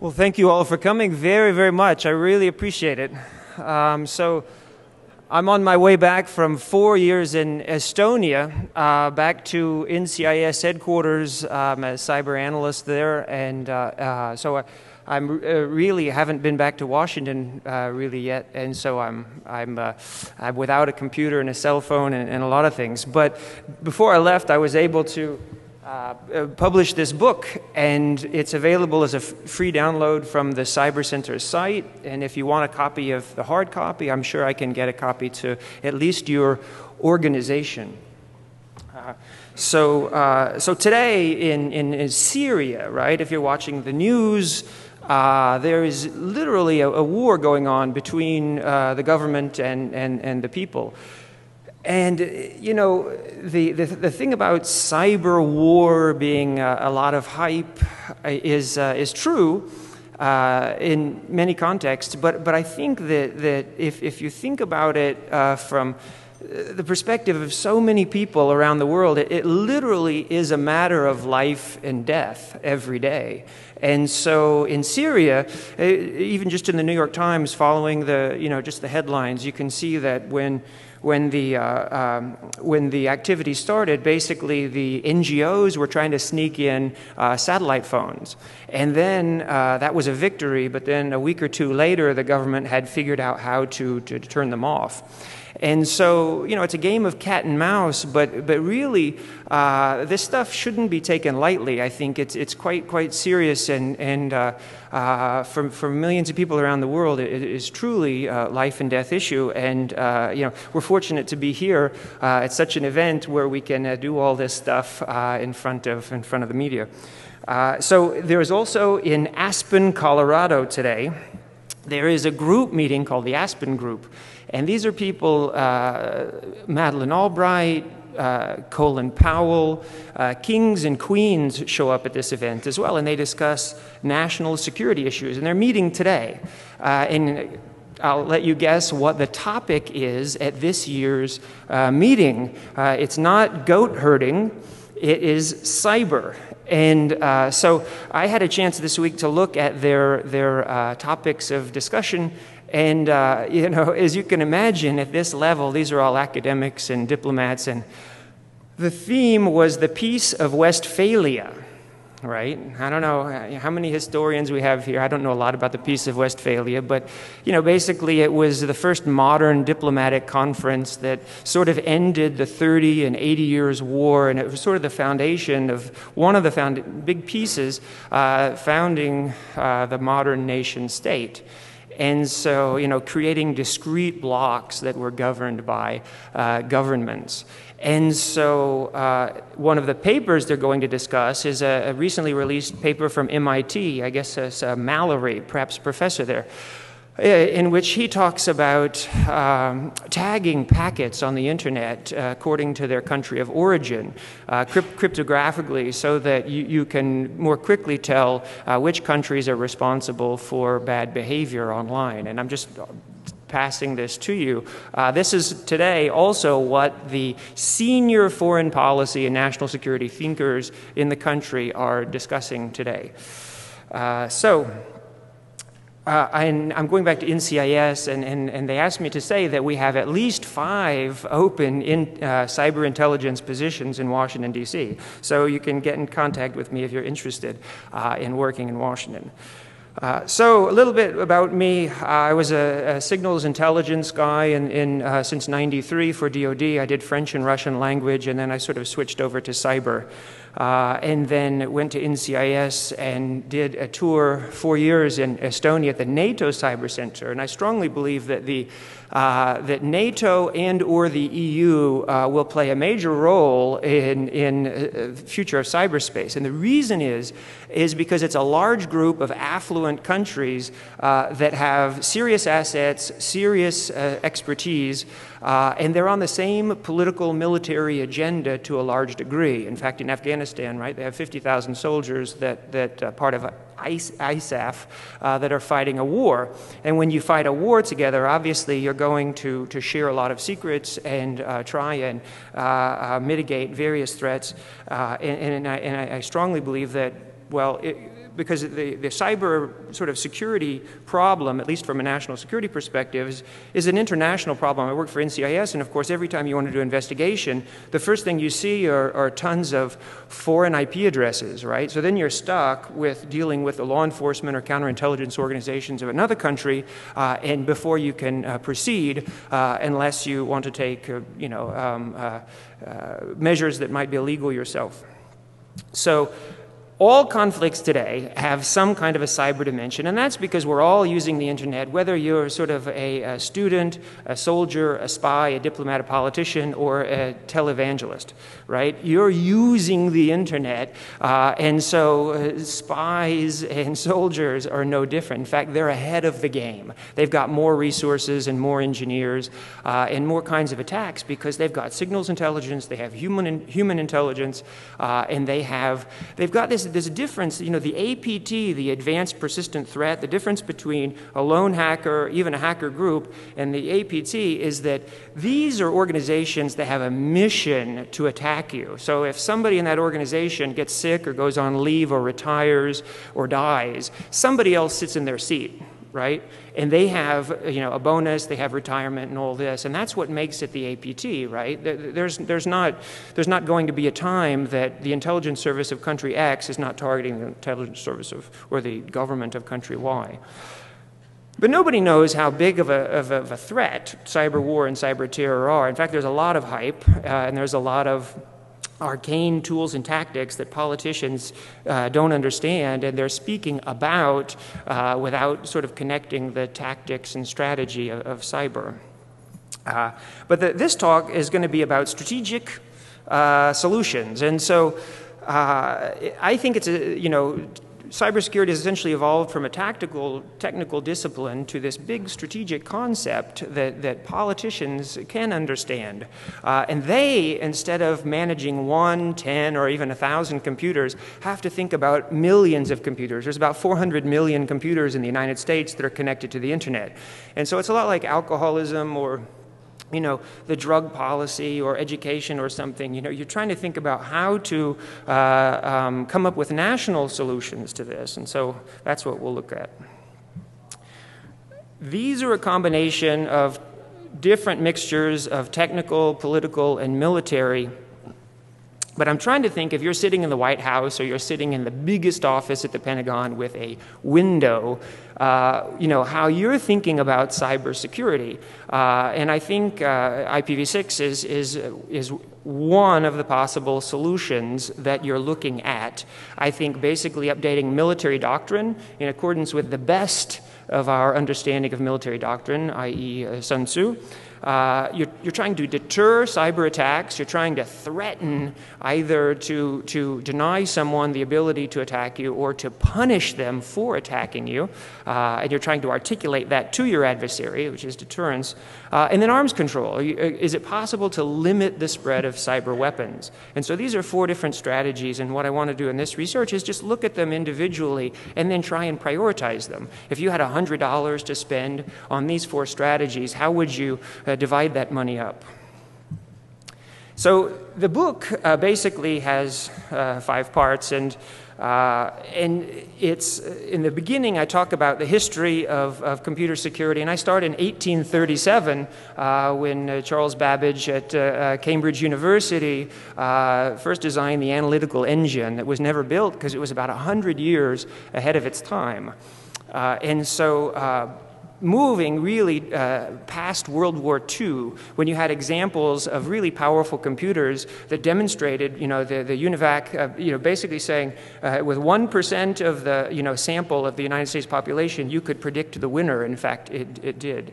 Well, thank you all for coming very, very much. I really appreciate it. So I'm on my way back from 4 years in Estonia, back to NCIS headquarters. I'm a cyber analyst there, and so I'm really haven't been back to Washington really yet, and so I'm without a computer and a cell phone and a lot of things. But before I left, I was able to published this book, and it's available as a free download from the Cyber Center's site. And if you want a copy of the hard copy, I'm sure I can get a copy to at least your organization. So today in Syria, right, if you're watching the news, there is literally a war going on between the government and the people. And, you know, the thing about cyber war being a lot of hype is true in many contexts, but I think that if you think about it from the perspective of so many people around the world, it literally is a matter of life and death every day. And so in Syria, even just in the New York Times, following the, just the headlines, you can see that when the activity started, basically the NGOs were trying to sneak in satellite phones. And then that was a victory, but then a week or two later, the government had figured out how to turn them off. And so, it's a game of cat and mouse, but really, this stuff shouldn't be taken lightly. I think it's quite serious, and for millions of people around the world, it is truly a life and death issue. And we're fortunate to be here at such an event where we can do all this stuff in front of the media. So there is also in Aspen, Colorado today, there is a group meeting called the Aspen Group. And these are people, Madeleine Albright, Colin Powell, kings and queens show up at this event as well, and they discuss national security issues. And they're meeting today. And I'll let you guess what the topic is at this year's meeting. It's not goat herding, it is cyber. And so I had a chance this week to look at their topics of discussion. And, as you can imagine, at this level, these are all academics and diplomats. And the theme was the Peace of Westphalia, right? I don't know how many historians we have here. I don't know a lot about the Peace of Westphalia. But, basically it was the first modern diplomatic conference that sort of ended the 30 and 80 years war. And it was sort of the foundation of one of the big pieces founding the modern nation state. And so, creating discrete blocks that were governed by governments. And so one of the papers they're going to discuss is a recently released paper from MIT, I guess it's Mallory, perhaps professor there, in which he talks about tagging packets on the internet according to their country of origin, cryptographically, so that you can more quickly tell which countries are responsible for bad behavior online. And I'm just passing this to you. This is today also what the senior foreign policy and national security thinkers in the country are discussing today. I'm going back to NCIS, and they asked me to say that we have at least 5 open cyber intelligence positions in Washington, D.C. So you can get in contact with me if you're interested in working in Washington. So a little bit about me. I was a signals intelligence guy since '93 for DoD. I did French and Russian language, and then I sort of switched over to cyber. And then went to NCIS and did a tour 4 years in Estonia at the NATO Cyber Center. And I strongly believe that that NATO and/or the EU will play a major role in future of cyberspace. And the reason is because it's a large group of affluent countries that have serious assets, serious expertise, and they're on the same political military agenda to a large degree. In fact, in Afghanistan, right, they have 50,000 soldiers that part of ISAF that are fighting a war. And when you fight a war together, obviously you're going to share a lot of secrets and try and mitigate various threats. And I strongly believe that, well, because the cyber sort of security problem, at least from a national security perspective, is an international problem. I work for NCIS, and of course, every time you want to do investigation, the first thing you see are tons of foreign IP addresses, right? So then you're stuck with dealing with the law enforcement or counterintelligence organizations of another country, and before you can proceed, unless you want to take, measures that might be illegal yourself. So all conflicts today have some kind of a cyber dimension, and that's because we're all using the internet, whether you're sort of a student, a soldier, a spy, a diplomat, a politician, or a televangelist, right? You're using the internet, and so spies and soldiers are no different. In fact, they're ahead of the game. They've got more resources and more engineers and more kinds of attacks because they've got signals intelligence, they have human intelligence, and they've got this. There's a difference, the APT, the Advanced Persistent Threat, the difference between a lone hacker, even a hacker group, and the APT is that these are organizations that have a mission to attack you. So if somebody in that organization gets sick or goes on leave or retires or dies, somebody else sits in their seat, right? And they have, a bonus, they have retirement and all this, and that's what makes it the APT, right? There's not going to be a time that the intelligence service of country X is not targeting the intelligence service or the government of country Y. But nobody knows how big of a threat cyber war and cyber terror are. In fact, there's a lot of hype, and there's a lot of arcane tools and tactics that politicians don't understand, and they're speaking about without sort of connecting the tactics and strategy of cyber. But this talk is going to be about strategic solutions, and so I think it's cybersecurity has essentially evolved from a technical discipline to this big strategic concept that politicians can understand. And they, instead of managing 1, 10, or even 1,000 computers, have to think about millions of computers. There's about 400 million computers in the United States that are connected to the internet. And so it's a lot like alcoholism or the drug policy or education or something. You're trying to think about how to come up with national solutions to this, and so that's what we'll look at. These are a combination of different mixtures of technical, political, and military. But I'm trying to think, if you're sitting in the White House or you're sitting in the biggest office at the Pentagon with a window, how you're thinking about cybersecurity. And I think IPv6 is one of the possible solutions that you're looking at. I think basically updating military doctrine in accordance with the best of our understanding of military doctrine, i.e. Sun Tzu. You're trying to deter cyber attacks. You're trying to threaten either to deny someone the ability to attack you or to punish them for attacking you. And you're trying to articulate that to your adversary, which is deterrence. And then arms control. Is it possible to limit the spread of cyber weapons? And so these are 4 different strategies, and what I want to do in this research is just look at them individually and then try and prioritize them. If you had $100 to spend on these 4 strategies, how would you divide that money up? So the book basically has 5 parts, and it's in the beginning I talk about the history of computer security, and I start in 1837 when Charles Babbage at Cambridge University first designed the analytical engine that was never built because it was about 100 years ahead of its time. And so moving really past World War II, when you had examples of really powerful computers that demonstrated, the UNIVAC, basically saying with 1% of the, sample of the United States population, you could predict the winner. In fact, it did.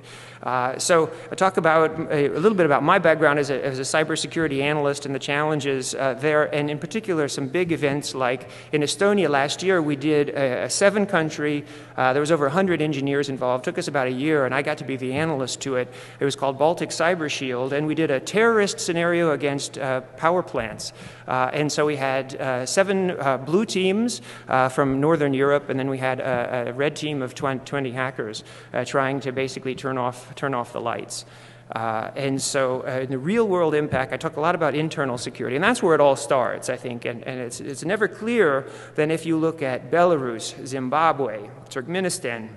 So I talk about a little bit about my background as a cybersecurity analyst and the challenges there, and in particular some big events like in Estonia last year we did a 7-country, there was over 100 engineers involved, took us about a year, and I got to be the analyst to it. It was called Baltic Cyber Shield, and we did a terrorist scenario against power plants. And so we had 7 blue teams from Northern Europe, and then we had a red team of 20 hackers trying to basically turn off the lights. And so in the real world impact, I talk a lot about internal security, and that's where it all starts, I think. And it's never clearer than if you look at Belarus, Zimbabwe, Turkmenistan,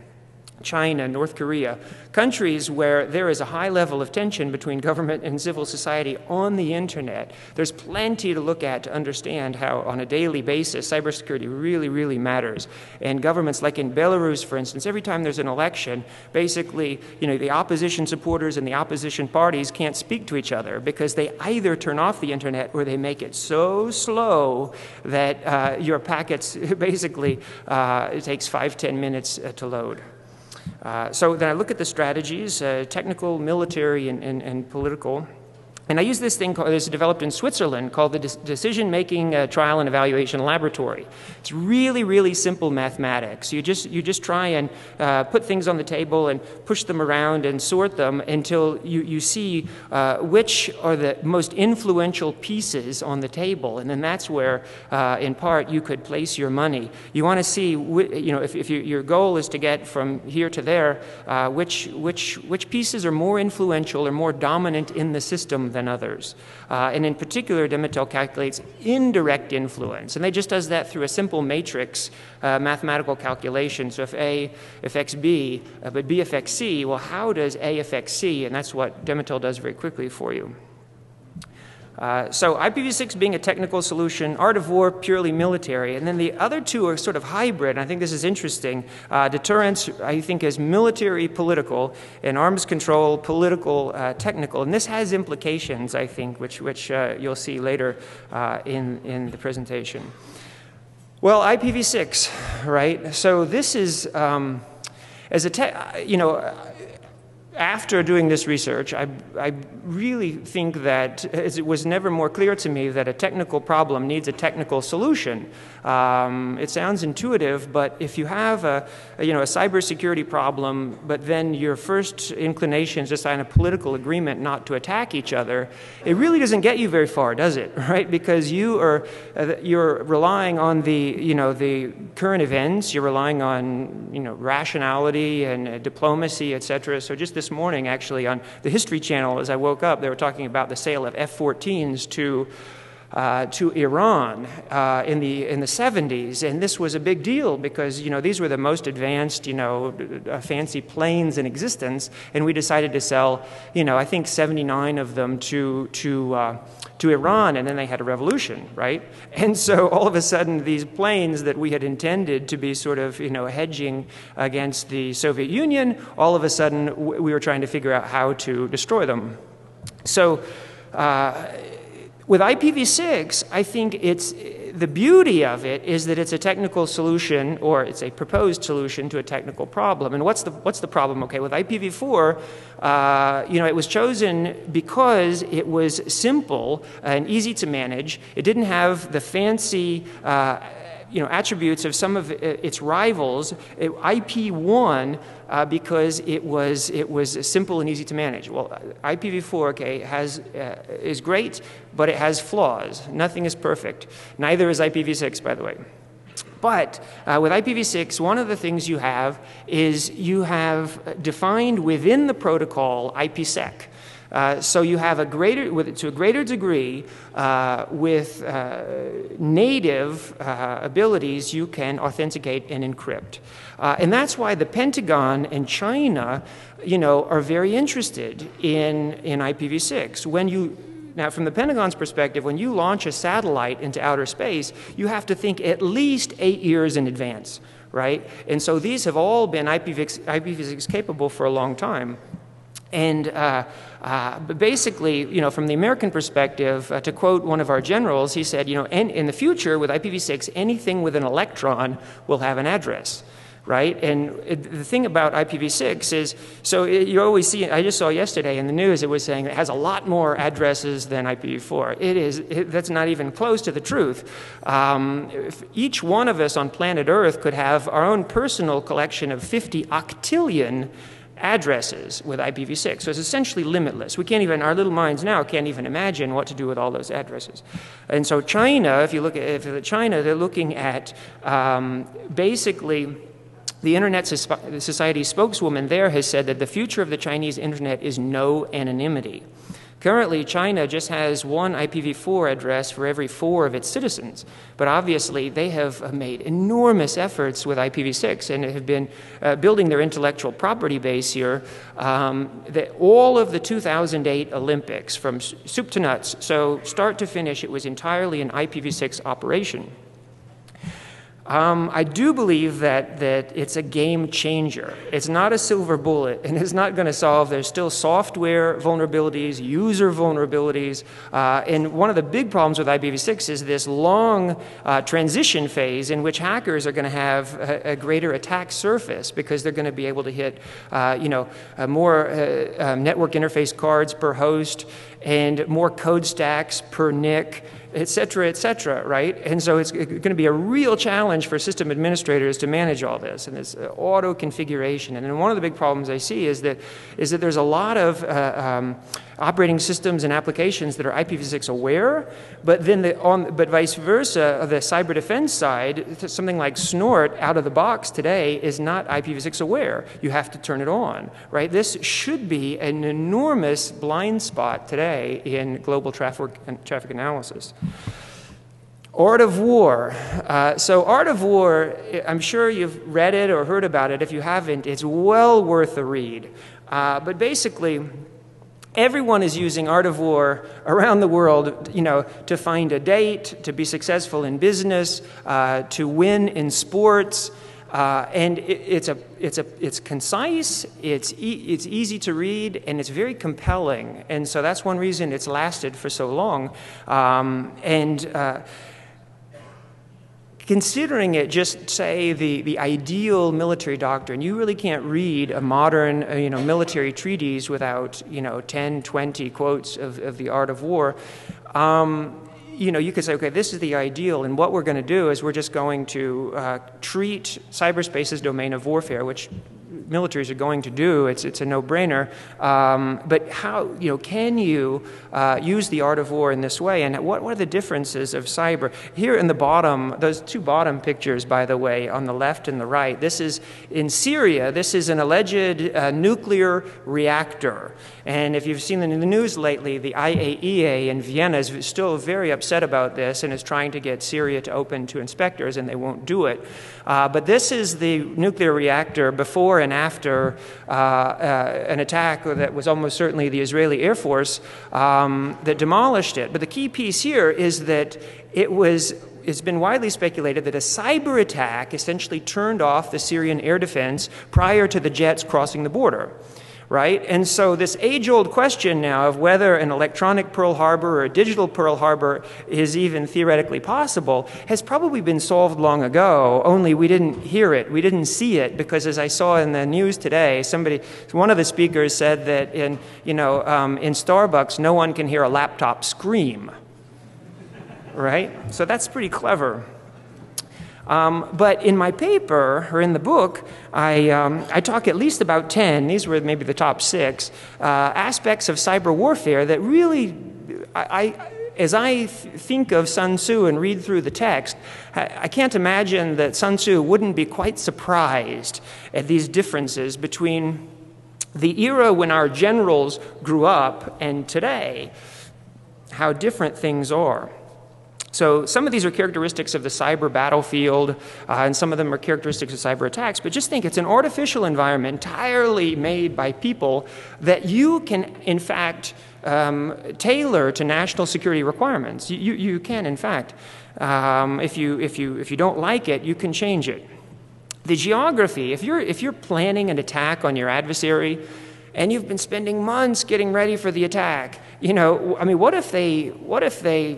China, North Korea, countries where there is a high level of tension between government and civil society on the internet. There's plenty to look at to understand how, on a daily basis, cybersecurity really, really matters. And governments, like in Belarus, for instance, every time there's an election, basically, the opposition supporters and the opposition parties can't speak to each other because they either turn off the internet or they make it so slow that your packets basically, it takes 5-10 minutes to load. So then I look at the strategies, technical, military, and political. And I use this thing that's developed in Switzerland called the Decision-Making Trial and Evaluation Laboratory. It's really, really simple mathematics. You just try and put things on the table and push them around and sort them until you see which are the most influential pieces on the table. And then that's where, in part, you could place your money. You want to see, if your goal is to get from here to there, which pieces are more influential or more dominant in the system than others. And in particular, Demittel calculates indirect influence. And they just does that through a simple matrix mathematical calculation. So if A affects B, but B affects C, well, how does A affect C? And that's what Demittel does very quickly for you. So IPv6 being a technical solution, art of war purely military, and then the other two are sort of hybrid, and I think this is interesting. Deterrence, I think, is military political, and arms control political technical, and this has implications, I think, which you'll see later in the presentation. Well, IPv6, right? So this is, after doing this research, I really think that it was never more clear to me that a technical problem needs a technical solution. It sounds intuitive, but if you have a cybersecurity problem, but then your first inclination is to sign a political agreement not to attack each other, it really doesn't get you very far, does it? Right? Because you're relying on the current events, you're relying on rationality and diplomacy, etc. So just this morning, actually, on the History Channel, as I woke up, they were talking about the sale of F-14s to Iran in the 70s, and this was a big deal because these were the most advanced fancy planes in existence, and we decided to sell I think 79 of them to Iran, and then they had a revolution, right? And so all of a sudden these planes that we had intended to be sort of hedging against the Soviet Union, all of a sudden we were trying to figure out how to destroy them. So with IPv6, I think the beauty of it is that it's a technical solution, or it's a proposed solution to a technical problem. And what's the problem? Okay, with IPv4, it was chosen because it was simple and easy to manage. It didn't have the fancy attributes of some of its rivals. IP1 because it was simple and easy to manage. Well, IPv4, okay, is great, but it has flaws. Nothing is perfect. Neither is IPv6, by the way. But with IPv6, one of the things you have is you have defined within the protocol IPsec. So you have to a greater degree, with native abilities, you can authenticate and encrypt. And that's why the Pentagon and China, are very interested in IPv6. Now, from the Pentagon's perspective, when you launch a satellite into outer space, you have to think at least 8 years in advance, right? And so these have all been IPv6 capable for a long time. And but basically, from the American perspective, to quote one of our generals, he said, in the future with IPv6, anything with an electron will have an address, right? And the thing about IPv6 is, so you always see, I just saw yesterday in the news, it was saying it has a lot more addresses than IPv4. That's not even close to the truth. If each one of us on planet Earth could have our own personal collection of 50 octillion addresses with IPv6. So it's essentially limitless. We can't even, our little minds now can't even imagine what to do with all those addresses. And so China, if you look at China, they're looking at basically The Internet Society spokeswoman there has said that the future of the Chinese Internet is no anonymity. Currently, China just has one IPv4 address for every 4 of its citizens, but obviously they have made enormous efforts with IPv6 and have been building their intellectual property base here. All of the 2008 Olympics, from soup to nuts, so start to finish, it was entirely an IPv6 operation. I do believe that it's a game changer. It's not a silver bullet, and it's not going to solve. There's still software vulnerabilities, user vulnerabilities, and one of the big problems with IPv6 is this long transition phase in which hackers are going to have a greater attack surface because they're going to be able to hit, more network interface cards per host and more code stacks per NIC, et cetera, right? And so it's going to be a real challenge for system administrators to manage all this, and this auto configuration. And then one of the big problems I see is that there's a lot of operating systems and applications that are IPv6 aware, but then but vice versa, the cyber defense side, something like Snort out of the box today is not IPv6 aware. You have to turn it on, right? This should be an enormous blind spot today in global traffic analysis. Art of War. So Art of War, I'm sure you've read it or heard about it. If you haven't, it's well worth a read. But basically, everyone is using Art of War around the world, to find a date, to be successful in business, to win in sports. And it's concise, it's easy to read, and it's very compelling. And so that's one reason it's lasted for so long. Considering it just, say, the ideal military doctrine, you really can't read a modern, military treatise without, 10, 20 quotes of the Art of War. You could say, okay, this is the ideal, and what we're going to do is we're just going to treat cyberspace as domain of warfare, which militaries are going to do. It's a no-brainer. But how, can you use the Art of War in this way? And what are the differences of cyber? Here in the bottom, those 2 bottom pictures, by the way, on the left and the right, this is in Syria. This is an alleged nuclear reactor. And if you've seen in the news lately, the IAEA in Vienna is still very upset about this and is trying to get Syria to open to inspectors, and they won't do it. But this is the nuclear reactor before and after an attack that was almost certainly the Israeli Air Force that demolished it. But the key piece here is that it's been widely speculated that a cyber attack essentially turned off the Syrian air defense prior to the jets crossing the border. Right? And so this age-old question now of whether an electronic Pearl Harbor or a digital Pearl Harbor is even theoretically possible has probably been solved long ago, only we didn't hear it, we didn't see it, because as I saw in the news today, one of the speakers said that in Starbucks, no one can hear a laptop scream. Right? So that's pretty clever. But in my paper, or in the book, I talk at least about 10, these were maybe the top 6, aspects of cyber warfare that really, as I think of Sun Tzu and read through the text, I can't imagine that Sun Tzu wouldn't be quite surprised at these differences between the era when our generals grew up and today, how different things are. So some of these are characteristics of the cyber battlefield, and some of them are characteristics of cyber attacks, but just think it's an artificial environment entirely made by people that you can, in fact, tailor to national security requirements. You can, in fact. If you don't like it, you can change it. The geography, if you're planning an attack on your adversary, and you've been spending months getting ready for the attack, what if they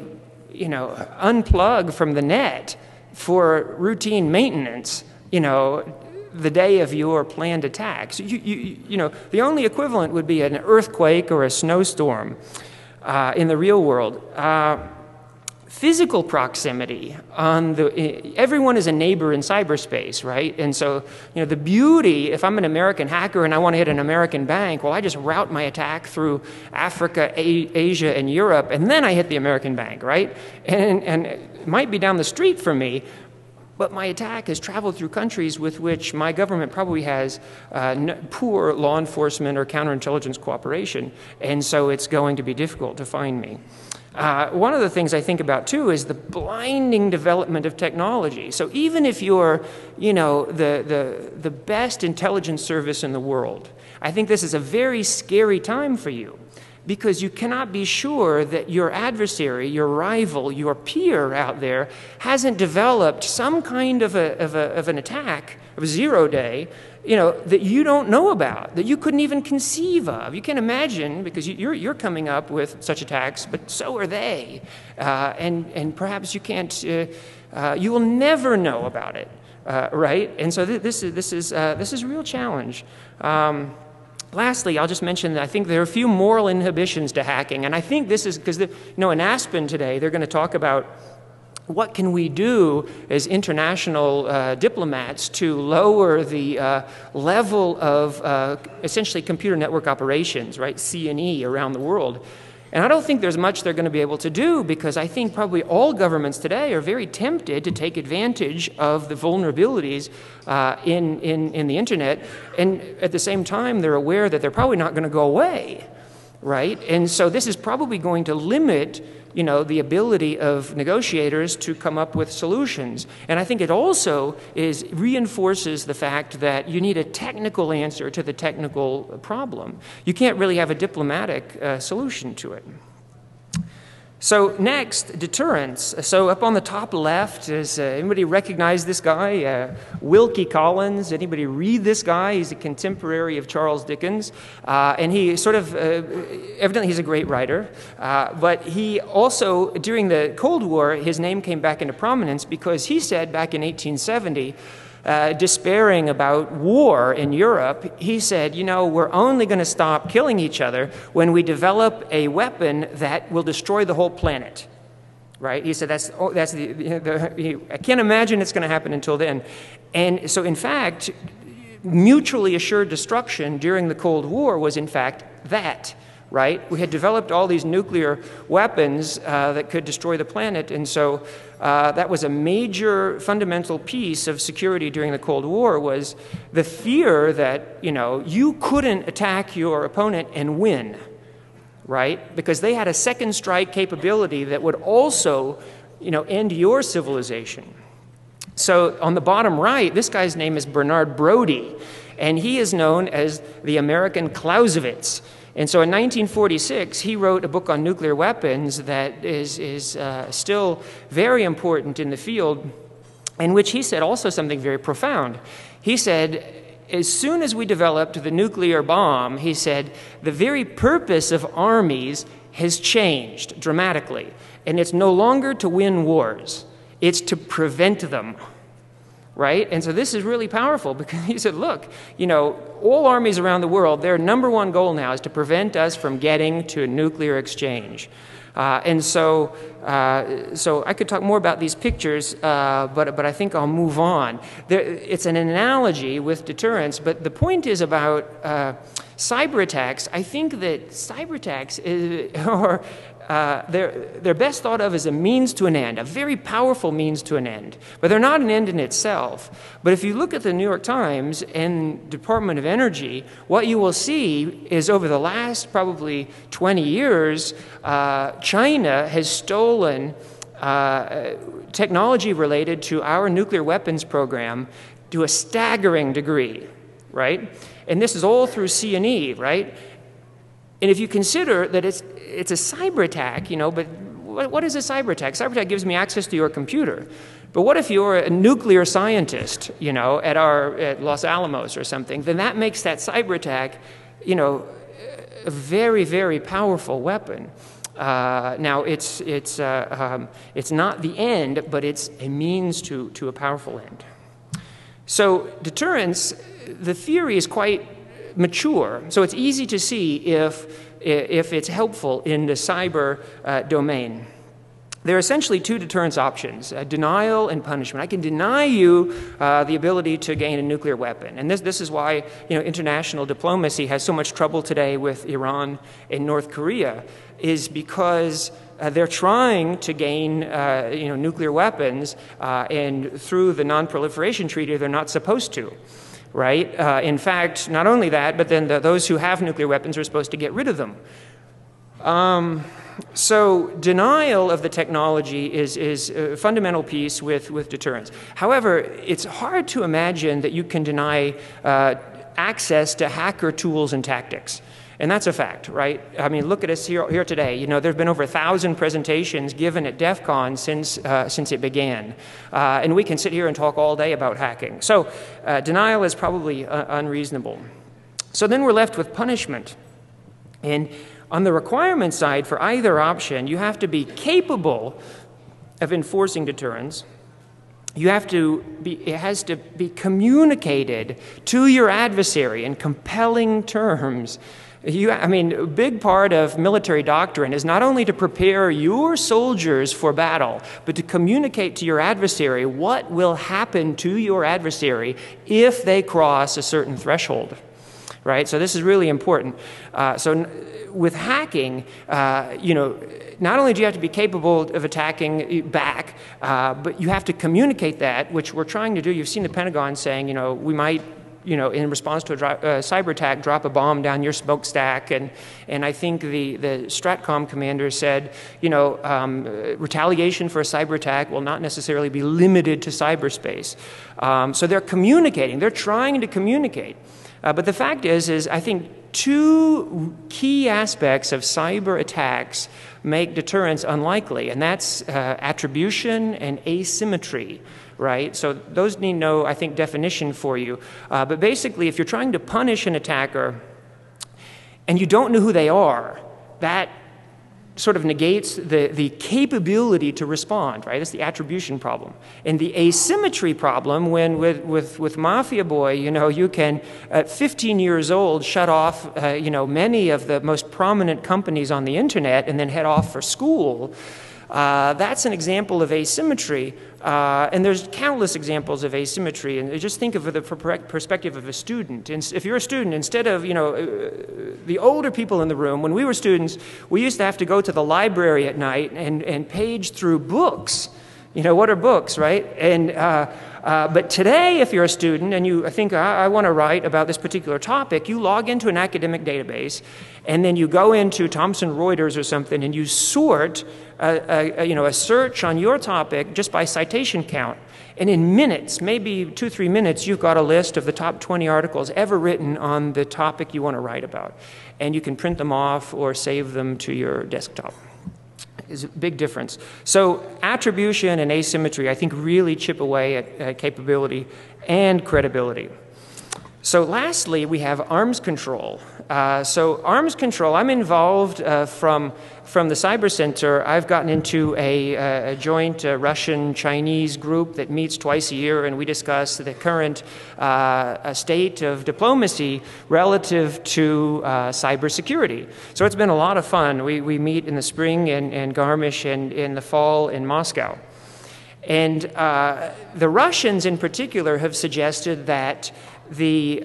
unplug from the net for routine maintenance, the day of your planned attack. So the only equivalent would be an earthquake or a snowstorm in the real world. Physical proximity everyone is a neighbor in cyberspace, right? And so, the beauty, if I'm an American hacker and I want to hit an American bank, well, I just route my attack through Africa, Asia, and Europe, and then I hit the American bank, right? And it might be down the street from me, but my attack has traveled through countries with which my government probably has poor law enforcement or counterintelligence cooperation, and so it's going to be difficult to find me. One of the things I think about, too, is the blinding development of technology. So even if you're, you know, the best intelligence service in the world, I think this is a very scary time for you, because you cannot be sure that your adversary, your rival, your peer out there hasn't developed some kind of an attack, of a zero-day, you know, that you don't know about, that you couldn't even conceive of. You can't imagine, because you're coming up with such attacks, but so are they. And perhaps you can't, you will never know about it, right? And so this is a real challenge. Lastly, I'll just mention that I think there are a few moral inhibitions to hacking, and I think this is because, you know, in Aspen today, they're going to talk about what can we do as international diplomats to lower the level of essentially computer network operations, right, C&E around the world. And I don't think there's much they're going to be able to do, because I think probably all governments today are very tempted to take advantage of the vulnerabilities in the internet, and at the same time they're aware that they're probably not going to go away, right? And so this is probably going to limit, you know, the ability of negotiators to come up with solutions. And I think it also reinforces the fact that you need a technical answer to the technical problem. You can't really have a diplomatic solution to it. So next, deterrence. So up on the top left, is anybody recognize this guy? Wilkie Collins. Anybody read this guy? He's a contemporary of Charles Dickens. And he sort of, evidently he's a great writer. But he also, during the Cold War, his name came back into prominence because he said back in 1870, despairing about war in Europe, he said, you know, we're only going to stop killing each other when we develop a weapon that will destroy the whole planet, right? He said I can't imagine it's going to happen until then. And so, in fact, mutually assured destruction during the Cold War was, in fact, that. Right? We had developed all these nuclear weapons that could destroy the planet, and so that was a major fundamental piece of security during the Cold War, was the fear that, you know, you couldn't attack your opponent and win, right? Because they had a second strike capability that would also, you know, end your civilization. So on the bottom right, this guy's name is Bernard Brodie, and he is known as the American Clausewitz. And so in 1946, he wrote a book on nuclear weapons that is still very important in the field, in which he said also something very profound. He said, as soon as we developed the nuclear bomb, he said, the very purpose of armies has changed dramatically. And it's no longer to win wars, it's to prevent them. Right? And so this is really powerful, because he said, look, you know, all armies around the world, their #1 goal now is to prevent us from getting to a nuclear exchange. And so I could talk more about these pictures, but I think I'll move on. It's an analogy with deterrence, but the point is about cyber attacks. I think that cyber attacks they're best thought of as a means to an end, a very powerful means to an end. But they're not an end in itself. But if you look at the New York Times and Department of Energy, what you will see is over the last probably 20 years, China has stolen technology related to our nuclear weapons program to a staggering degree, right? And this is all through C&E, right? And if you consider that it's a cyber attack, you know, but what is a cyber attack? Cyber attack gives me access to your computer. But what if you're a nuclear scientist, you know, at Los Alamos or something? Then that makes that cyber attack, you know, a very, very powerful weapon. Now, it's not the end, but it's a means to a powerful end. So deterrence, the theory is quite mature, so it's easy to see if it's helpful in the cyber domain. There are essentially two deterrence options, denial and punishment. I can deny you the ability to gain a nuclear weapon. And this is why, you know, international diplomacy has so much trouble today with Iran and North Korea, is because they're trying to gain nuclear weapons, and through the Non-Proliferation Treaty, they're not supposed to. Right? In fact, not only that, but then those who have nuclear weapons are supposed to get rid of them. So denial of the technology is a fundamental piece with deterrence. However, it's hard to imagine that you can deny access to hacker tools and tactics. And that's a fact, right? I mean, look at us here today. You know, there have been over 1,000 presentations given at DEFCON since it began. And we can sit here and talk all day about hacking. So denial is probably unreasonable. So then we're left with punishment. And on the requirement side, for either option, you have to be capable of enforcing deterrence. It has to be communicated to your adversary in compelling terms. I mean, a big part of military doctrine is not only to prepare your soldiers for battle, but to communicate to your adversary what will happen to your adversary if they cross a certain threshold, right? So this is really important. So with hacking, not only do you have to be capable of attacking back, but you have to communicate that, which we're trying to do. You've seen the Pentagon saying, we might, in response to a cyber attack, drop a bomb down your smokestack. And I think the Stratcom commander said, retaliation for a cyber attack will not necessarily be limited to cyberspace. So they're communicating. They're trying to communicate. But the fact is I think two key aspects of cyber attacks make deterrence unlikely, and that's attribution and asymmetry. Right? So those need no, I think, definition for you. But basically, if you're trying to punish an attacker and you don't know who they are, that sort of negates the capability to respond, right? That's the attribution problem. And the asymmetry problem, when with Mafia Boy, you can, at 15 years old, shut off, many of the most prominent companies on the internet and then head off for school. That's an example of asymmetry, and there's countless examples of asymmetry. And just think of the perspective of a student. And if you're a student, instead of the older people in the room, when we were students, we used to have to go to the library at night and page through books. What are books, right? And but today, if you're a student and you think, I want to write about this particular topic, you log into an academic database, and then you go into Thomson Reuters or something, and you sort a search on your topic just by citation count. And in minutes, maybe 2-3 minutes, you've got a list of the top 20 articles ever written on the topic you want to write about. And you can print them off or save them to your desktop. Is a big difference. So attribution and asymmetry, I think, really chip away at capability and credibility. So lastly, we have arms control. So arms control, I'm involved from the Cyber Center. I've gotten into a joint Russian-Chinese group that meets twice a year, and we discuss the current state of diplomacy relative to cybersecurity. So it's been a lot of fun. We meet in the spring in Garmisch and in the fall in Moscow. And the Russians in particular have suggested that the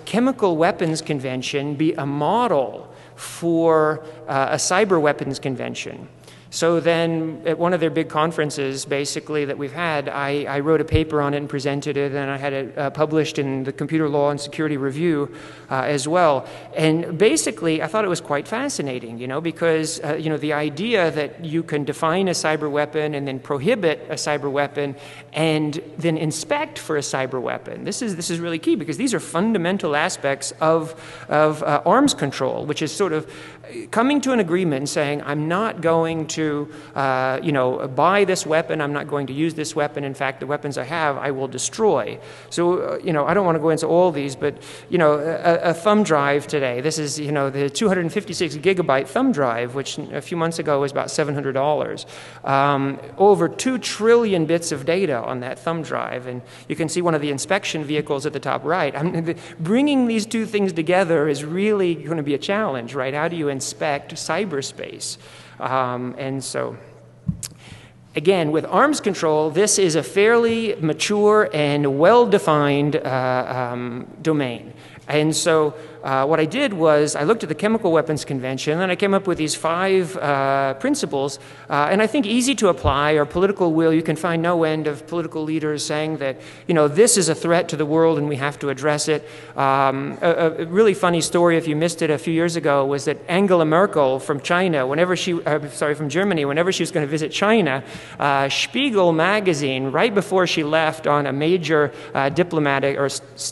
Chemical Weapons Convention be a model for a cyber weapons convention. So then at one of their big conferences, basically, that we've had, I wrote a paper on it and presented it, and I had it published in the Computer Law and Security Review as well. And basically, I thought it was quite fascinating, because, the idea that you can define a cyber weapon and then prohibit a cyber weapon and then inspect for a cyber weapon. This is really key, because these are fundamental aspects of arms control, which is sort of coming to an agreement and saying, I'm not going to buy this weapon, I'm not going to use this weapon. In fact, the weapons I have, I will destroy. So, I don't want to go into all these, but, a thumb drive today, this is, the 256 gigabyte thumb drive, which a few months ago was about $700. Over 2 trillion bits of data on that thumb drive, and you can see one of the inspection vehicles at the top right. Bringing these two things together is really going to be a challenge, right? How do you inspect cyberspace? And so Again, with arms control, this is a fairly mature and well-defined domain. And so what I did was I looked at the Chemical Weapons Convention, and I came up with these 5 principles, and I think easy to apply, or political will. You can find no end of political leaders saying that, you know, this is a threat to the world and we have to address it. A really funny story, if you missed it a few years ago, was that Angela Merkel from China, from Germany, whenever she was going to visit China, Spiegel magazine, right before she left on a major diplomatic or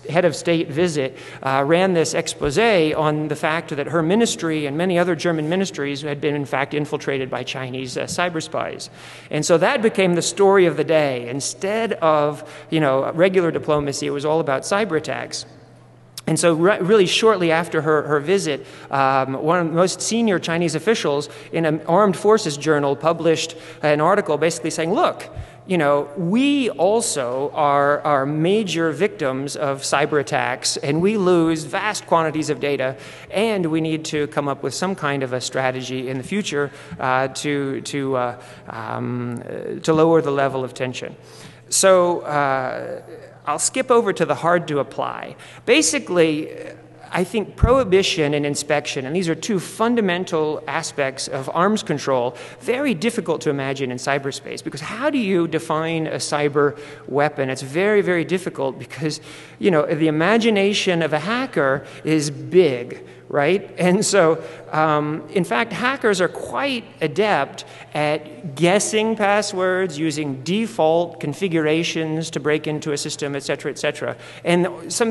head of state visit, ran this expose on the fact that her ministry and many other German ministries had been, in fact, infiltrated by Chinese cyber spies. And so that became the story of the day. Instead of, you know, regular diplomacy, it was all about cyber attacks. And so really shortly after her visit, one of the most senior Chinese officials in an armed forces journal published an article basically saying, look, you know, we also are major victims of cyber attacks, and we lose vast quantities of data, and we need to come up with some kind of a strategy in the future to lower the level of tension. So I'll skip over to the hard to apply. Basically, I think prohibition and inspection, and these are 2 fundamental aspects of arms control, very difficult to imagine in cyberspace, because how do you define a cyber weapon? It's very, very difficult because, you know, the imagination of a hacker is big, right? And so, in fact, hackers are quite adept at guessing passwords, using default configurations to break into a system, et cetera, et cetera. And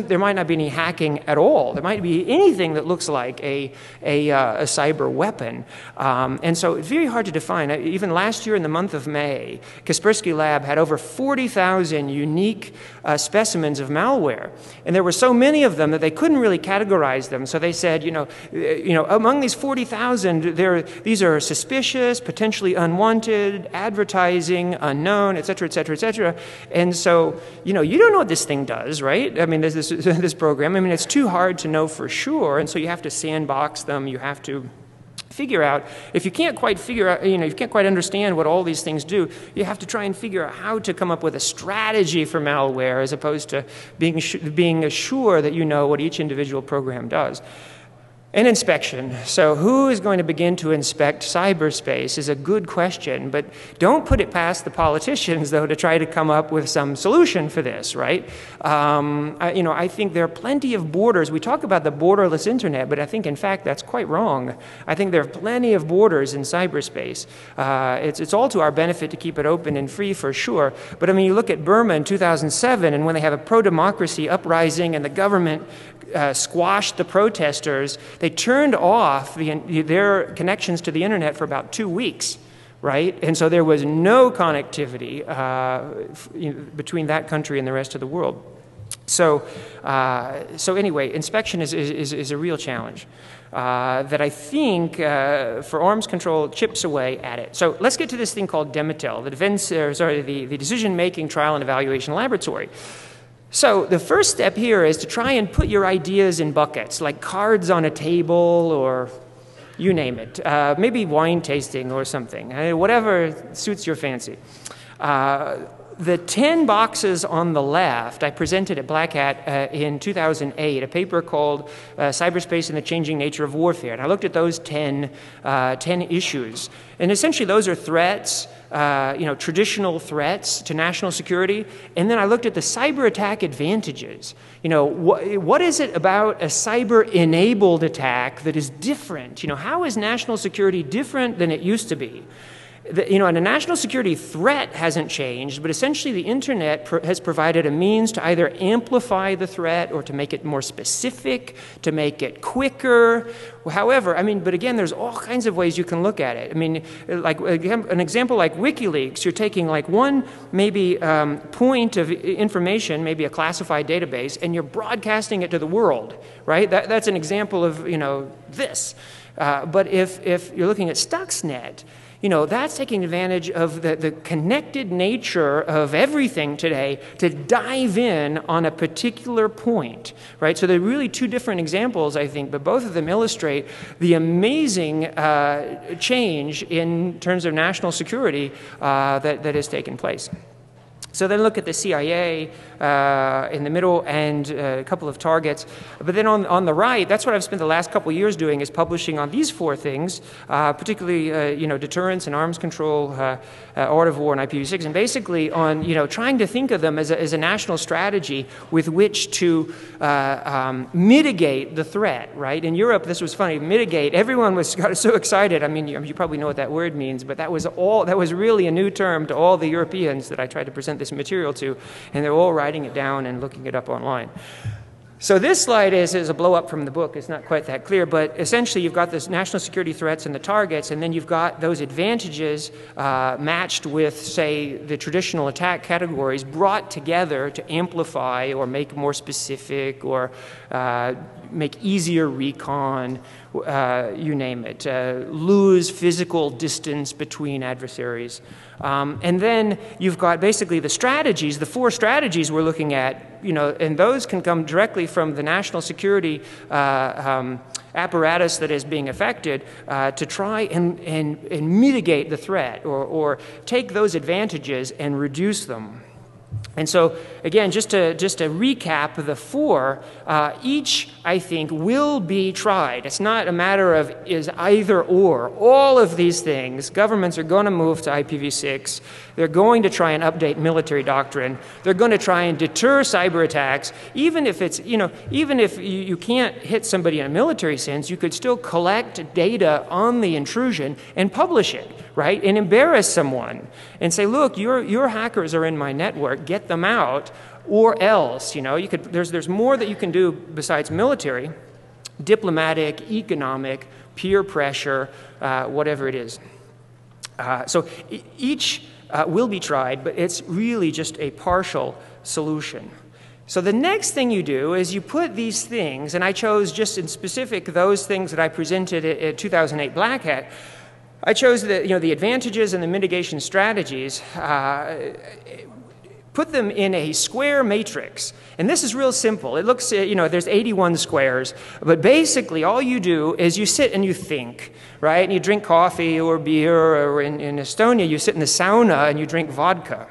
there might not be any hacking at all. There might be anything that looks like a cyber weapon. And so it's very hard to define. Even last year in the month of May, Kaspersky Lab had over 40,000 unique specimens of malware. And there were so many of them that they couldn't really categorize them. So they said, you know, among these 40,000, these are suspicious, potentially unwanted, advertising, unknown, et cetera, et cetera, et cetera. And so, you know, you don't know what this thing does, right? I mean, this program, I mean, it's too hard to know for sure. And so you have to sandbox them. You have to figure out, if you can't quite figure out, you know, you can't quite understand what all these things do, you have to try and figure out how to come up with a strategy for malware as opposed to being sure that you know what each individual program does. And inspection. So who is going to begin to inspect cyberspace is a good question, but don't put it past the politicians, though, to try to come up with some solution for this, right? You know, I think there are plenty of borders. We talk about the borderless internet, but I think, in fact, that's quite wrong. I think there are plenty of borders in cyberspace. It's all to our benefit to keep it open and free, for sure. But, I mean, you look at Burma in 2007, and when they have a pro-democracy uprising and the government squashed the protesters, they turned off their connections to the internet for about 2 weeks, right? And so there was no connectivity between that country and the rest of the world. So anyway, inspection is a real challenge that I think for arms control chips away at it. So let's get to this thing called DEMITEL, the Decision-Making Trial and Evaluation Laboratory. So the first step here is to try and put your ideas in buckets, like cards on a table, or you name it. Maybe wine tasting or something, whatever suits your fancy. The 10 boxes on the left, I presented at Black Hat in 2008, a paper called Cyberspace and the Changing Nature of Warfare. And I looked at those 10 issues. And essentially those are threats, you know, traditional threats to national security. And then I looked at the cyber attack advantages. You know, what is it about a cyber-enabled attack that is different? You know, how is national security different than it used to be? You know, and a national security threat hasn't changed, but essentially the internet has provided a means to either amplify the threat or to make it more specific, to make it quicker. However, I mean, but again, there's all kinds of ways you can look at it. I mean, like an example like WikiLeaks, you're taking like one maybe point of information, maybe a classified database, and you're broadcasting it to the world, right? That's an example of, you know, this. But if you're looking at Stuxnet, You know, that's taking advantage of the connected nature of everything today to dive in on a particular point, right? So they're really two different examples, I think, but both of them illustrate the amazing change in terms of national security that has taken place. So then look at the CIA in the middle and a couple of targets. But then on the right, that's what I've spent the last couple of years doing, is publishing on these four things, particularly you know, deterrence and arms control, art of war, and IPv6, and basically on, you know, trying to think of them as a national strategy with which to mitigate the threat, right? In Europe, this was funny, mitigate, everyone got so excited. I mean, you probably know what that word means, but that was really a new term to all the Europeans that I tried to present this material to, and they're all writing it down and looking it up online. So this slide is a blow-up from the book. It's not quite that clear, but essentially you've got this national security threats and the targets, and then you've got those advantages matched with, say, the traditional attack categories brought together to amplify or make more specific or make easier recon, you name it, lose physical distance between adversaries. And then you've got basically the strategies, the four strategies we're looking at, you know, and those can come directly from the national security apparatus that is being affected to try and mitigate the threat or take those advantages and reduce them. And so, again, just to recap the four, each, I think, will be tried. It's not a matter of is either or. All of these things, governments are going to move to IPv6. They're going to try and update military doctrine. They're going to try and deter cyber attacks. Even if it's, you know, even if you can't hit somebody in a military sense, you could still collect data on the intrusion and publish it, right? And embarrass someone and say, look, your hackers are in my network. Get them out, or else, you know, you could, there's more that you can do besides military, diplomatic, economic, peer pressure, whatever it is. So each will be tried, but it's really just a partial solution. So the next thing you do is you put these things, and I chose just in specific those things that I presented at 2008 Black Hat. I chose the, you know, the advantages and the mitigation strategies, put them in a square matrix. And this is real simple. It looks, you know, there's 81 squares, but basically all you do is you sit and you think, right? And you drink coffee or beer, or in Estonia, you sit in the sauna and you drink vodka.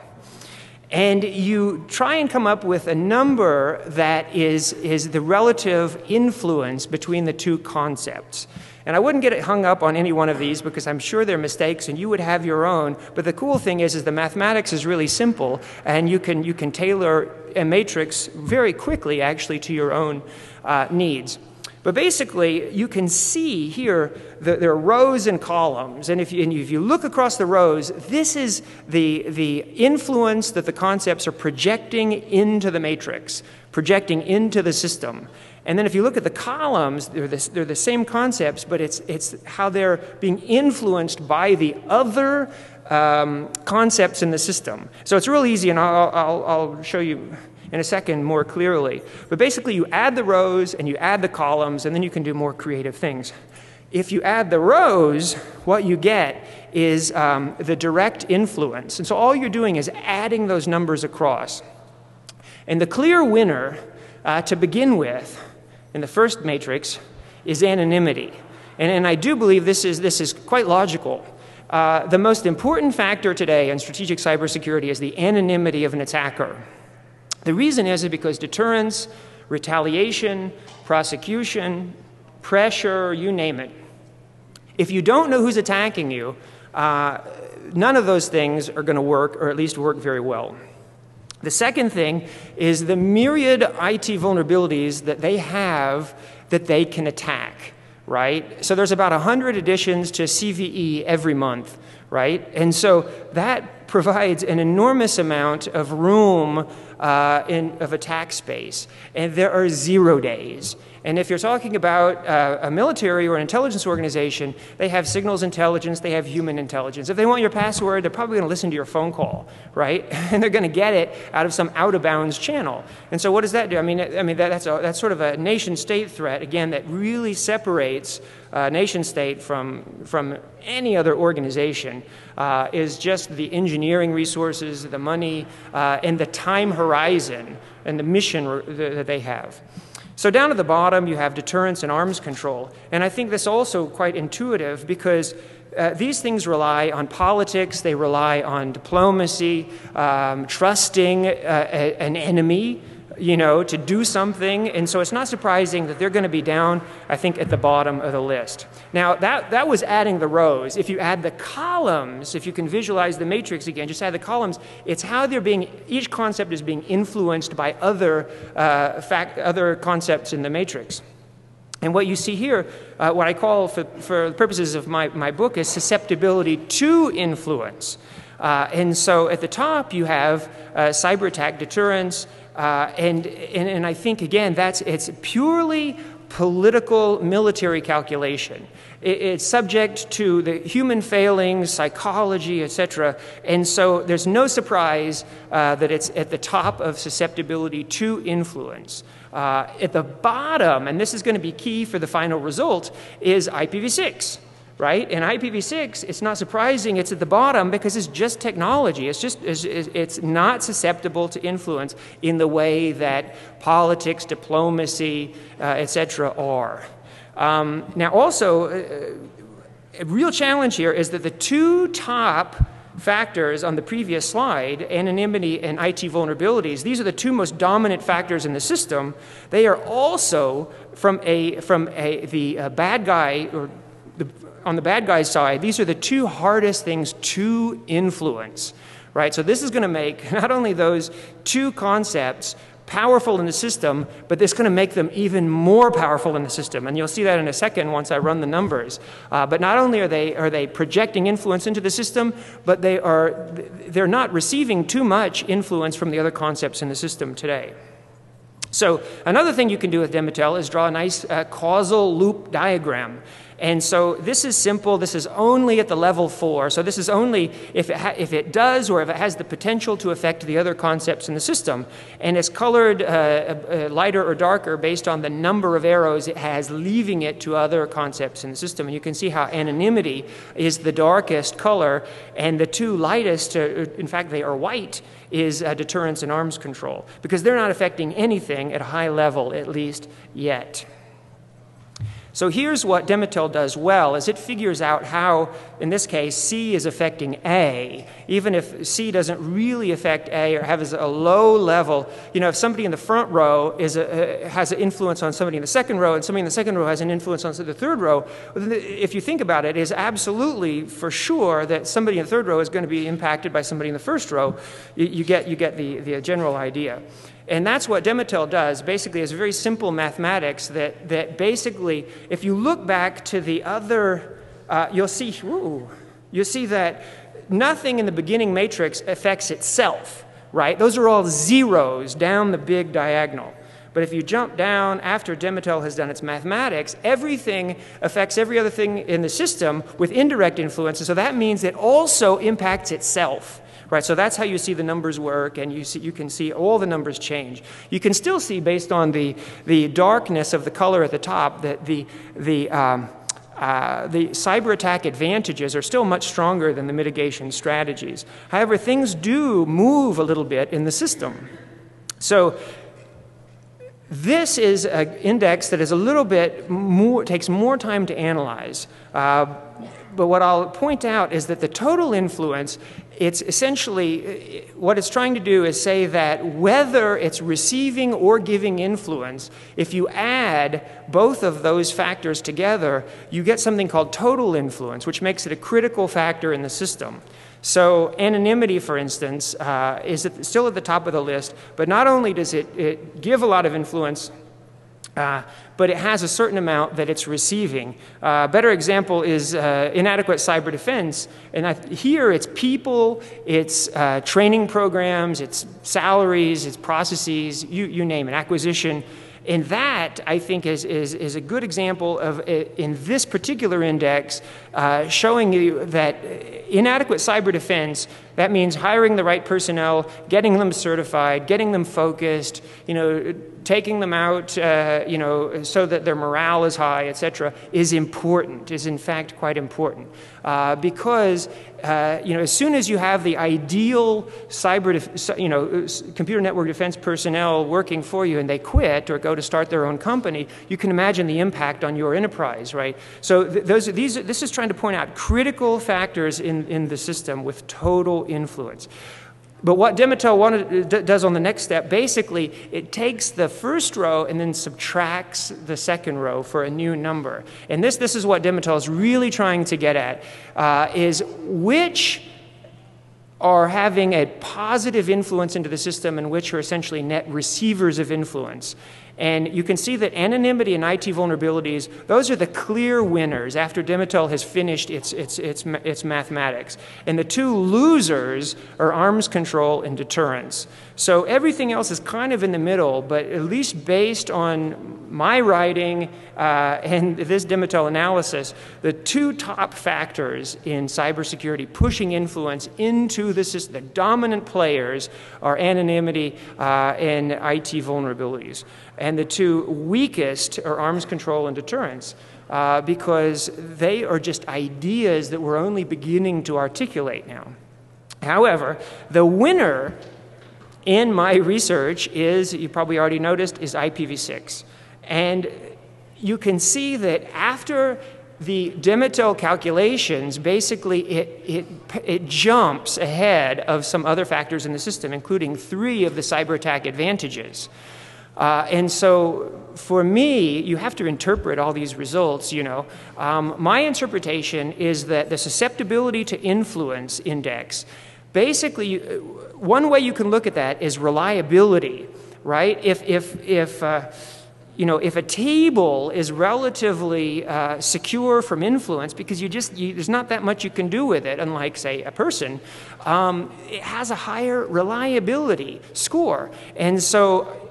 And you try and come up with a number that is the relative influence between the two concepts. And I wouldn't get hung up on any one of these because I'm sure they're mistakes and you would have your own. But the cool thing is the mathematics is really simple, and you can tailor a matrix very quickly actually to your own needs. But basically, you can see here there are rows and columns, and if you look across the rows, this is the influence that the concepts are projecting into the matrix, projecting into the system. And then if you look at the columns, they're the same concepts, but it's how they're being influenced by the other concepts in the system. So it's real easy, and I'll show you in a second more clearly. But basically, you add the rows and you add the columns, and then you can do more creative things. If you add the rows, what you get is the direct influence. And so all you're doing is adding those numbers across. And the clear winner to begin with in the first matrix is anonymity. And I do believe this is quite logical. The most important factor today in strategic cybersecurity is the anonymity of an attacker. The reason is because deterrence, retaliation, prosecution, pressure, you name it. If you don't know who's attacking you, none of those things are going to work, or at least work very well. The second thing is the myriad IT vulnerabilities that they have that they can attack, right? So there's about 100 additions to CVE every month, right? And so that provides an enormous amount of room of attack space, and there are 0 days. And if you're talking about a military or an intelligence organization, they have signals intelligence, they have human intelligence. If they want your password, they're probably going to listen to your phone call, right? And they're going to get it out of some out-of-bounds channel. And so what does that do? I mean, that's sort of a nation-state threat, again, that really separates nation-state from any other organization, is just the engineering resources, the money, and the time horizon and the mission that they have. So down at the bottom, you have deterrence and arms control. And I think this is also quite intuitive because these things rely on politics, they rely on diplomacy, trusting an enemy, to do something. And so it's not surprising that they're going to be down, I think, at the bottom of the list. Now, that was adding the rows. If you add the columns, if you can visualize the matrix again, just add the columns, it's how each concept is being influenced by other concepts in the matrix. And what you see here, what I call, for the purposes of my book, is susceptibility to influence. And so at the top, you have cyber attack deterrence, and I think, again, it's purely political military calculation. It's subject to the human failings, psychology, etc. And so there's no surprise that it's at the top of susceptibility to influence. At the bottom, and this is going to be key for the final result, is IPv6. Right? And IPv6, it's not surprising it's at the bottom because it's just technology. It's not susceptible to influence in the way that politics, diplomacy, etc. are. Now also, a real challenge here is that the two top factors on the previous slide, anonymity and IT vulnerabilities, these are the two most dominant factors in the system. They are also from the bad guy, or on the bad guy's side, these are the two hardest things to influence, right? So this is going to make not only those two concepts powerful in the system, but it's going to make them even more powerful in the system. And you'll see that in a second once I run the numbers. But not only are they projecting influence into the system, but they're not receiving too much influence from the other concepts in the system today. So another thing you can do with Demotel is draw a nice causal loop diagram. And so this is simple. This is only at the level 4. So this is only if it does or if it has the potential to affect the other concepts in the system. And it's colored lighter or darker based on the number of arrows it has leaving it to other concepts in the system. And you can see how anonymity is the darkest color, and the two lightest, in fact, they are white, is deterrence and arms control, because they're not affecting anything at a high level, at least yet. So here's what Demotel does well, is it figures out how, in this case, C is affecting A, even if C doesn't really affect A or has a low level. If somebody in the front row has an influence on somebody in the second row, and somebody in the second row has an influence on the third row, if you think about it, it is absolutely for sure that somebody in the third row is going to be impacted by somebody in the first row. You get the general idea. And that's what Demotel does, basically, is very simple mathematics that basically, if you look back to the other, you'll see that nothing in the beginning matrix affects itself, right? Those are all zeros down the big diagonal. But if you jump down after Demotel has done its mathematics, everything affects every other thing in the system with indirect influences, so that means it also impacts itself. Right, so that's how you see the numbers work, and you can see all the numbers change. You can still see, based on the darkness of the color at the top, that the cyber attack advantages are still much stronger than the mitigation strategies. However, things do move a little bit in the system. So this is an index that is a little bit more, takes more time to analyze. But what I'll point out is that the total influence, it's essentially, what it's trying to do is say that whether it's receiving or giving influence, if you add both of those factors together, you get something called total influence, which makes it a critical factor in the system. So anonymity, for instance, is still at the top of the list, but not only does it give a lot of influence but it has a certain amount that it's receiving. A better example is inadequate cyber defense. And here it's people, it's training programs, it's salaries, it's processes, you name it, acquisition. And that, I think, is a good example of, in this particular index, showing you that inadequate cyber defense, that means hiring the right personnel, getting them certified, getting them focused, taking them out, so that their morale is high, etc., is important, is in fact quite important. Because, as soon as you have the ideal computer network defense personnel working for you and they quit or go to start their own company, you can imagine the impact on your enterprise, right? So this is trying to point out critical factors in the system with total influence. But what Demittel does on the next step, basically, it takes the first row and then subtracts the second row for a new number. And this is what Demittel is really trying to get at, is which are having a positive influence into the system and which are essentially net receivers of influence. And you can see that anonymity and IT vulnerabilities, those are the clear winners after Demittel has finished its mathematics. And the two losers are arms control and deterrence. So everything else is kind of in the middle, but at least based on my writing and this Demittel analysis, the two top factors in cybersecurity pushing influence into the system, the dominant players, are anonymity and IT vulnerabilities. And the two weakest are arms control and deterrence, because they are just ideas that we're only beginning to articulate now. However, the winner in my research is, you probably already noticed, is IPv6. And you can see that after the Demittel calculations, basically it jumps ahead of some other factors in the system, including 3 of the cyber attack advantages. And so for me, you have to interpret all these results, My interpretation is that the susceptibility to influence index, basically, one way you can look at that is reliability, right? If a table is relatively secure from influence because there's not that much you can do with it, unlike, say, a person, it has a higher reliability score. And so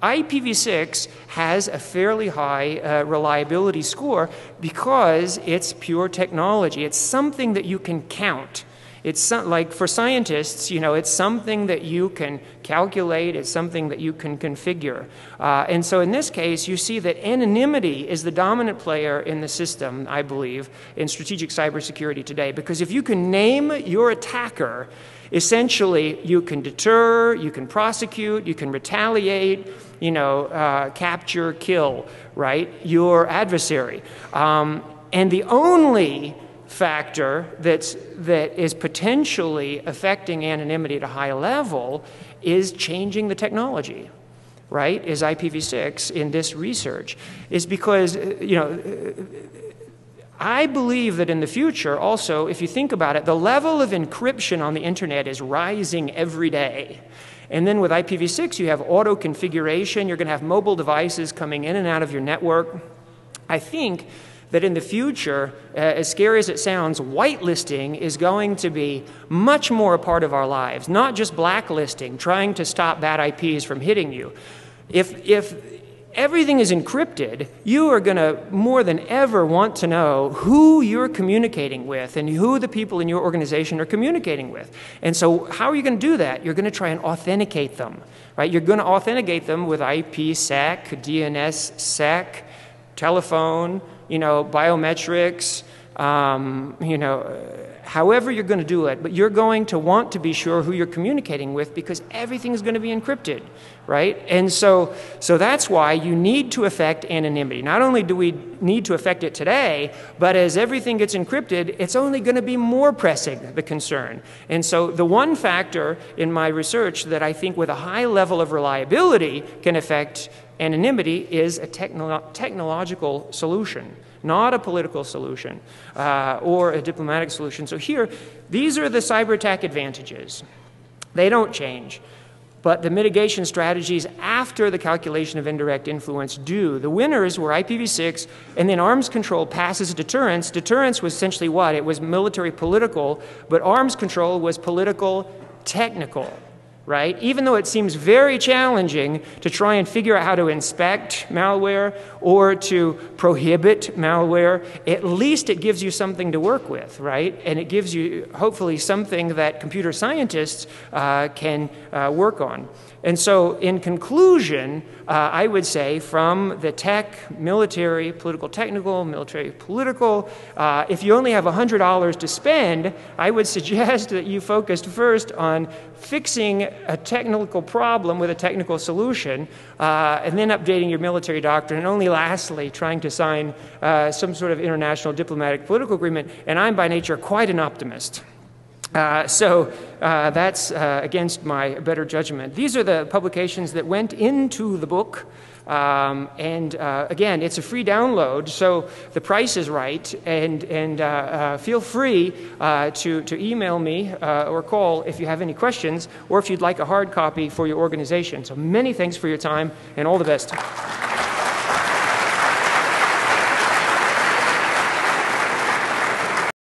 IPv6 has a fairly high reliability score because it's pure technology. It's something that you can count. It's like for scientists, it's something that you can calculate. It's something that you can configure. And so in this case, you see that anonymity is the dominant player in the system, I believe, in strategic cybersecurity today. Because if you can name your attacker, essentially you can deter, you can prosecute, you can retaliate, capture, kill, right, your adversary. And the only factor that is potentially affecting anonymity at a high level is changing the technology, right, is IPv6 in this research, is because, I believe that in the future also, if you think about it, the level of encryption on the internet is rising every day. And then with IPv6, you have auto configuration. You're going to have mobile devices coming in and out of your network. I think that in the future, as scary as it sounds, whitelisting is going to be much more a part of our lives, not just blacklisting, trying to stop bad IPs from hitting you. If everything is encrypted, you are going to more than ever want to know who you're communicating with and who the people in your organization are communicating with. And so how are you going to do that? You're going to try and authenticate them, right? You're going to authenticate them with IPsec, DNSSEC, telephone, biometrics, however you're going to do it, but you're going to want to be sure who you're communicating with because everything is going to be encrypted, right? And so that's why you need to affect anonymity. Not only do we need to affect it today, but as everything gets encrypted, it's only going to be more pressing, the concern. And so the one factor in my research that I think with a high level of reliability can affect anonymity is a technological solution, not a political solution or a diplomatic solution. So here, these are the cyber attack advantages. They don't change. but the mitigation strategies after the calculation of indirect influence do. The winners were IPv6, and then arms control passes deterrence. Deterrence was essentially what? It was military political, but arms control was political technical, right? Even though it seems very challenging to try and figure out how to inspect malware or to prohibit malware, at least it gives you something to work with, right? And it gives you, hopefully, something that computer scientists can work on. And so, in conclusion, I would say from the tech, military, political, technical, military, political, if you only have $100 to spend, I would suggest that you focused first on fixing a technical problem with a technical solution, and then updating your military doctrine, and only lastly, trying to sign some sort of international diplomatic political agreement. And I'm by nature quite an optimist. So that's against my better judgment. These are the publications that went into the book. Again, it's a free download, so the price is right. And feel free to email me or call if you have any questions, or if you'd like a hard copy for your organization. So many thanks for your time, and all the best.